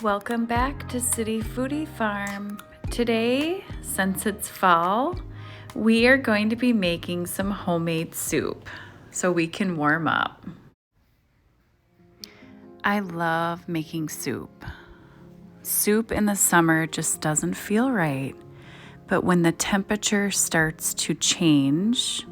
Welcome back to City Foodie Farm. Today, since it's fall, we are going to be making some homemade soup so we can warm up. I love making soup. Soup in the summer just doesn't feel right, but when the temperature starts to change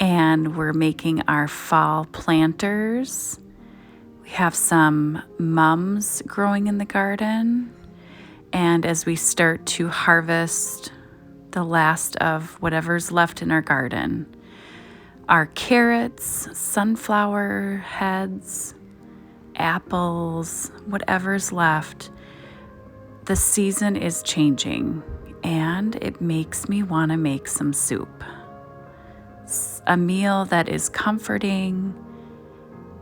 and we're making our fall planters, we have some mums growing in the garden, and as we start to harvest the last of whatever's left in our garden, our carrots, sunflower heads, apples, whatever's left, the season is changing and it makes me want to make some soup. It's a meal that is comforting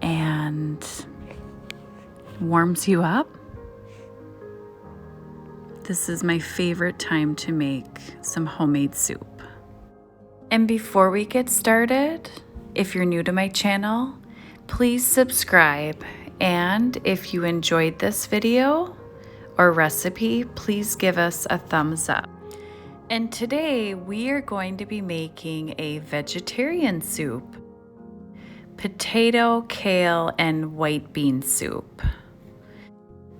and warms you up. This is my favorite time to make some homemade soup. And before we get started, if you're new to my channel, please subscribe. And if you enjoyed this video or recipe, please give us a thumbs up. And today we are going to be making a vegetarian soup. Potato, kale, and white bean soup.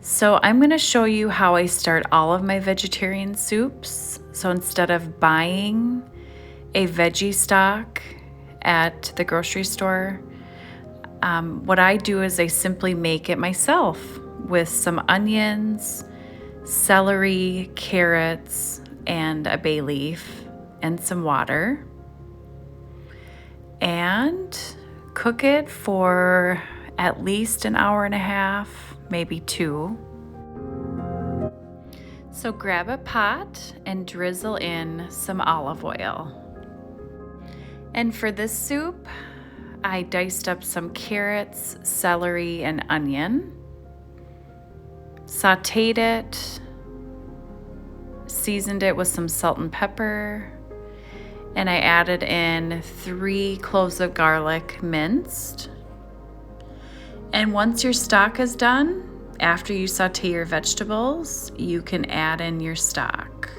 So I'm going to show you how I start all of my vegetarian soups. So instead of buying a veggie stock at the grocery store, what I do is I simply make it myself with some onions, celery, carrots, and a bay leaf and some water. And cook it for at least an hour and a half, maybe 2. So grab a pot and drizzle in some olive oil. And for this soup, I diced up some carrots, celery, and onion, sautéed it, seasoned it with some salt and pepper, and I added in 3 cloves of garlic minced. And once your stock is done, after you saute your vegetables, you can add in your stock.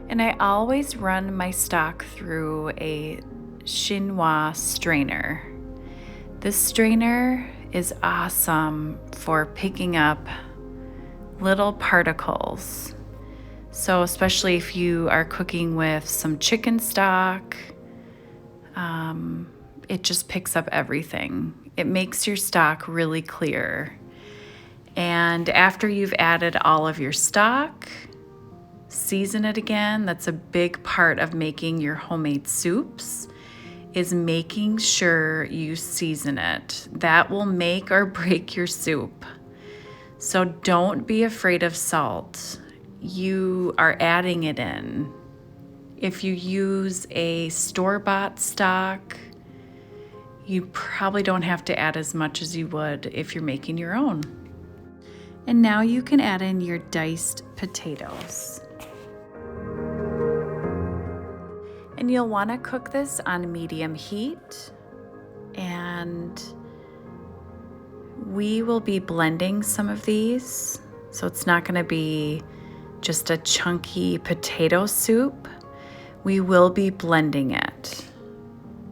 And I always run my stock through a chinois strainer. This strainer is awesome for picking up little particles. So especially if you are cooking with some chicken stock, it just picks up everything. It makes your stock really clear. And after you've added all of your stock, season it again. That's a big part of making your homemade soups, is making sure you season it. That will make or break your soup. So don't be afraid of salt. You are adding it in. If you use a store-bought stock, you probably don't have to add as much as you would if you're making your own. And now you can add in your diced potatoes. And you'll want to cook this on medium heat. And we will be blending some of these, so it's not going to be just a chunky potato soup. We will be blending it,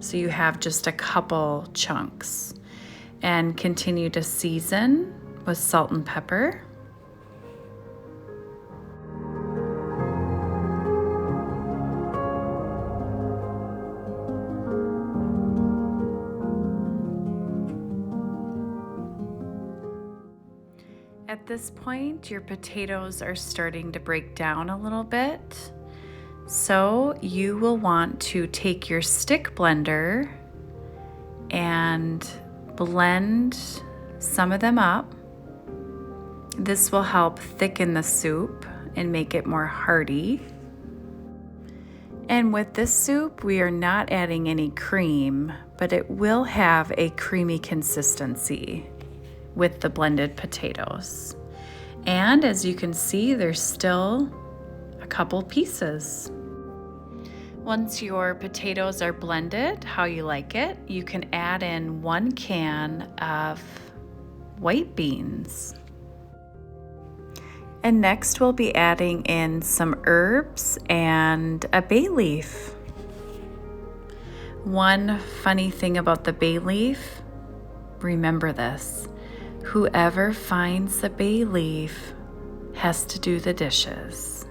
so you have just a couple chunks. And continue to season with salt and pepper. At this point, your potatoes are starting to break down a little bit. So you will want to take your stick blender and blend some of them up. This will help thicken the soup and make it more hearty. And with this soup, we are not adding any cream, but it will have a creamy consistency with the blended potatoes. And as you can see, there's still a couple pieces. Once your potatoes are blended how you like it, you can add in 1 can of white beans. And next we'll be adding in some herbs and a bay leaf. One funny thing about the bay leaf, remember this, whoever finds the bay leaf has to do the dishes.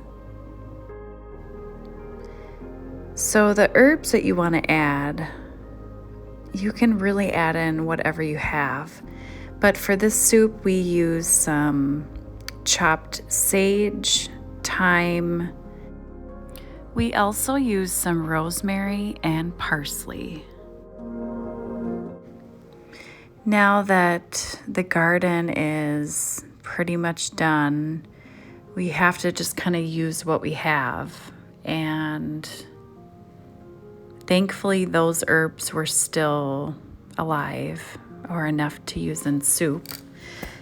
So the herbs that you want to add, you can really add in whatever you have. But for this soup, we use some chopped sage, thyme. We also use some rosemary and parsley. Now that the garden is pretty much done, we have to just kind of use what we have. And thankfully, those herbs were still alive or enough to use in soup.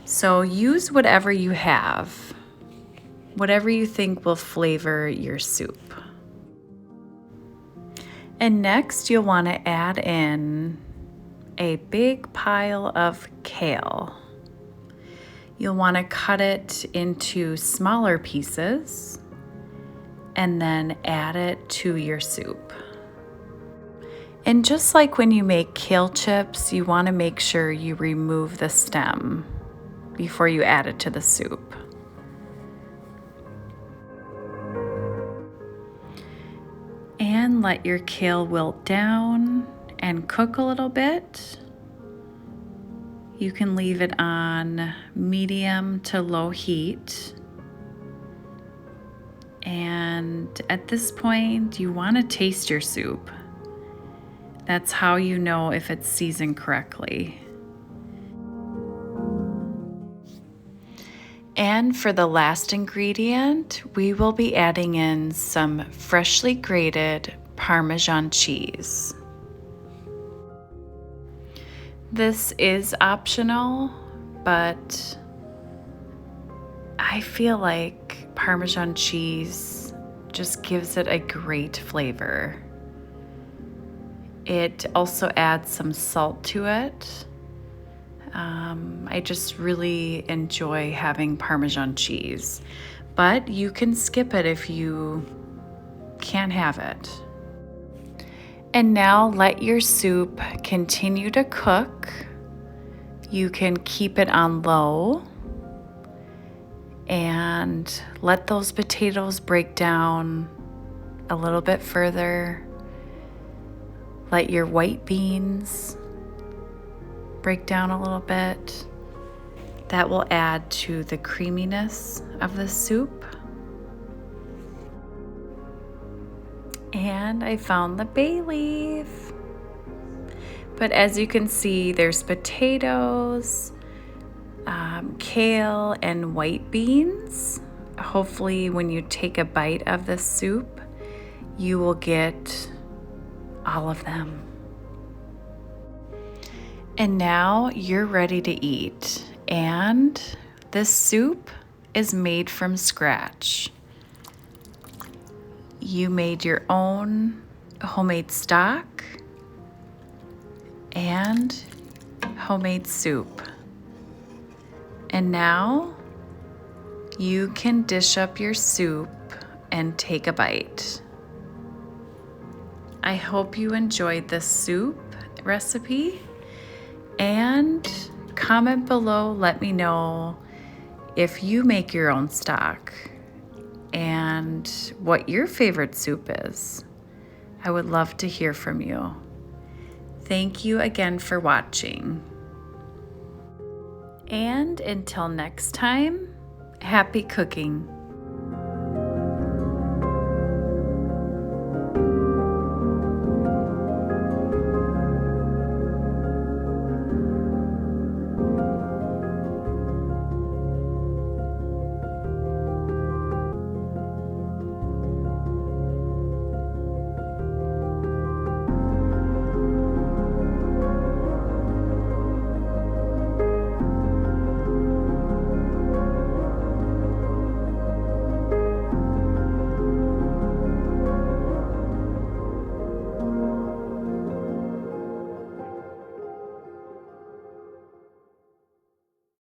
So use whatever you have, whatever you think will flavor your soup. And next, you'll want to add in a big pile of kale. You'll want to cut it into smaller pieces and then add it to your soup. And just like when you make kale chips, you want to make sure you remove the stem before you add it to the soup. And let your kale wilt down and cook a little bit. You can leave it on medium to low heat. And at this point, you want to taste your soup. That's how you know if it's seasoned correctly. And for the last ingredient, we will be adding in some freshly grated Parmesan cheese. This is optional, but I feel like Parmesan cheese just gives it a great flavor. It also adds some salt to it. I just really enjoy having Parmesan cheese, but you can skip it if you can't have it. And now let your soup continue to cook. You can keep it on low and let those potatoes break down a little bit further. Let your white beans break down a little bit. That will add to the creaminess of the soup. And I found the bay leaf. But as you can see, there's potatoes, kale, and white beans. Hopefully when you take a bite of the soup, you will get all of them. And now you're ready to eat. And this soup is made from scratch. You made your own homemade stock and homemade soup. And now you can dish up your soup and take a bite. I hope you enjoyed this soup recipe, and comment below, let me know if you make your own stock and what your favorite soup is. I would love to hear from you. Thank you again for watching. And until next time, happy cooking.